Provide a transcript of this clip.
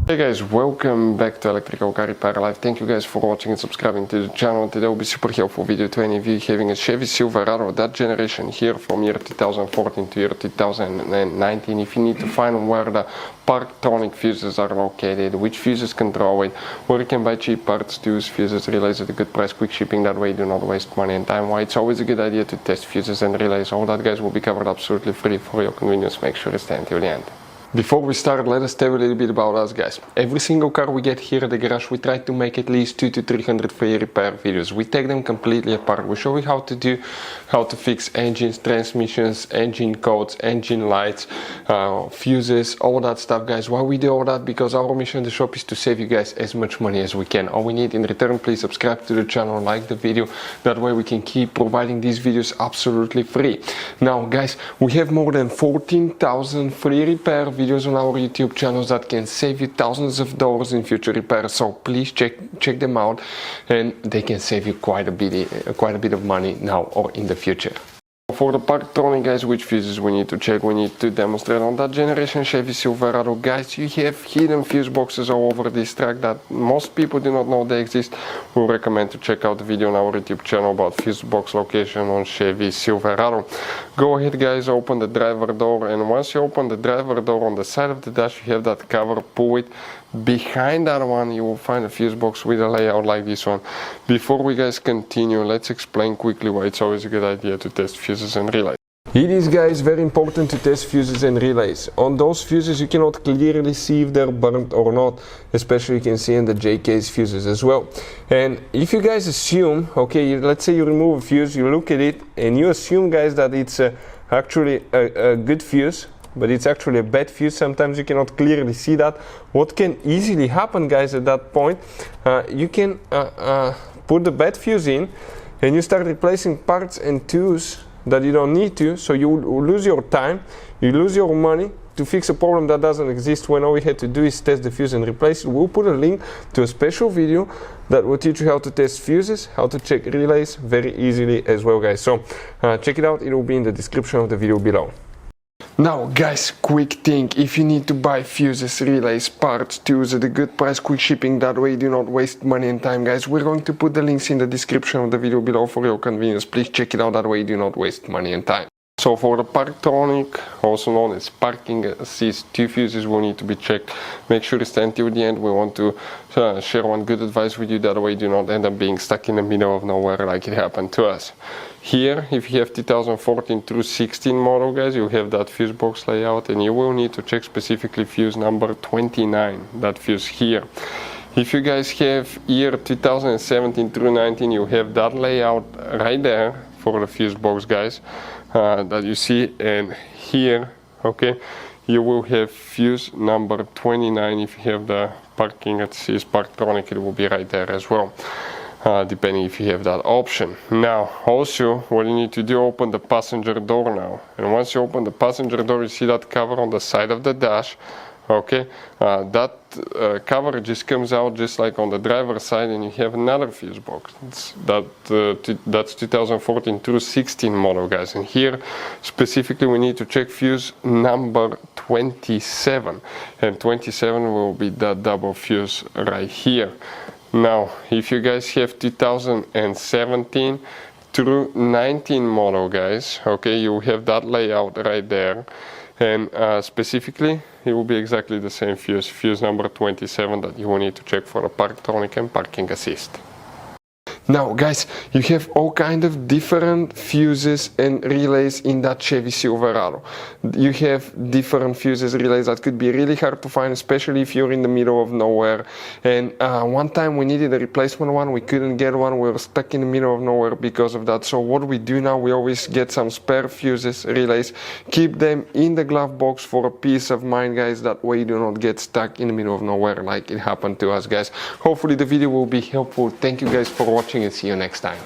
Hey guys, welcome back to Electrical Car Repair Live. Thank you guys for watching and subscribing to the channel. Today will be super helpful video to any of you having a Chevy Silverado, that generation here from year 2014 to year 2019. If you need to find where the PARKTRONIC fuses are located, which fuses can draw it, where you can buy cheap parts, tools, fuses, relays at a good price, quick shipping, that way you do not waste money and time. Why it's always a good idea to test fuses and relays. All that guys will be covered absolutely free for your convenience. Make sure to stay until the end. Before we start, let us tell you a little bit about us guys. Every single car we get here at the garage, we try to make at least 200 to 300 free repair videos. We take them completely apart. We show you how to fix engines, transmissions, engine codes, engine lights, fuses, all that stuff guys. Why we do all that? Because our mission in the shop is to save you guys as much money as we can. All we need in return, please subscribe to the channel, like the video. That way we can keep providing these videos absolutely free. Now guys, we have more than 14,000 free repair videos on our YouTube channels that can save you thousands of dollars in future repairs. So please check them out, and they can save you quite a bit of money now or in the future. For the PARKTRONIC guys, which fuses we need to check, we need to demonstrate on that generation Chevy Silverado guys. You have hidden fuse boxes all over this track that most people do not know they exist. We recommend to check out the video on our YouTube channel about fuse box location on Chevy Silverado. Go ahead guys, open the driver door, and once you open the driver door, on the side of the dash you have that cover, pull it. Behind that one you will find a fuse box with a layout like this one. Before we guys continue, let's explain quickly why it's always a good idea to test fuses and relays. It is guys very important to test fuses and relays. On those fuses you cannot clearly see if they're burnt or not, especially you can see in the J-case fuses as well. And if you guys assume, okay, let's say you remove a fuse, you look at it and you assume guys that it's actually a good fuse, but it's actually a bad fuse. Sometimes you cannot clearly see that. What can easily happen guys at that point, you can put the bad fuse in and you start replacing parts and tools that you don't need to, so you lose your time, you lose your money to fix a problem that doesn't exist, when all we had to do is test the fuse and replace it. We'll put a link to a special video that will teach you how to test fuses, how to check relays very easily as well guys. So check it out, it will be in the description of the video below. Now guys, quick thing, if you need to buy fuses, relays, parts, tools at a good price, quick shipping, that way you do not waste money and time guys, we're going to put the links in the description of the video below for your convenience. Please check it out, that way you do not waste money and time. So for the PARKTRONIC, also known as parking assist, two fuses will need to be checked. Make sure to stay until the end. We want to share one good advice with you, that way you do not end up being stuck in the middle of nowhere like it happened to us. Here, if you have 2014 through 16 model guys, you have that fuse box layout, and you will need to check specifically fuse number 29, that fuse here. If you guys have year 2017 through 19, you have that layout right there for the fuse box guys that you see, and here, okay, you will have fuse number 29. If you have the parking assist PARKTRONIC, it will be right there as well, depending if you have that option. Now also what you need to do, open the passenger door now, and once you open the passenger door you see that cover on the side of the dash. Okay, that cover just comes out just like on the driver's side, and you have another fuse box. That's 2014 through 16 model guys, and here specifically we need to check fuse number 27, and 27 will be that double fuse right here. Now if you guys have 2017 through 19 model guys, okay, you have that layout right there, and specifically it will be exactly the same fuse number 27 that you will need to check for a PARKTRONIC and parking assist. Now guys, you have all kind of different fuses and relays in that Chevy Silverado. You have different fuses, relays that could be really hard to find, especially if you're in the middle of nowhere. And one time we needed a replacement one, we couldn't get one, we were stuck in the middle of nowhere because of that. So what we do now, we always get some spare fuses, relays, keep them in the glove box for a peace of mind guys, that way you do not get stuck in the middle of nowhere like it happened to us guys. Hopefully the video will be helpful. Thank you guys for watching, and see you next time.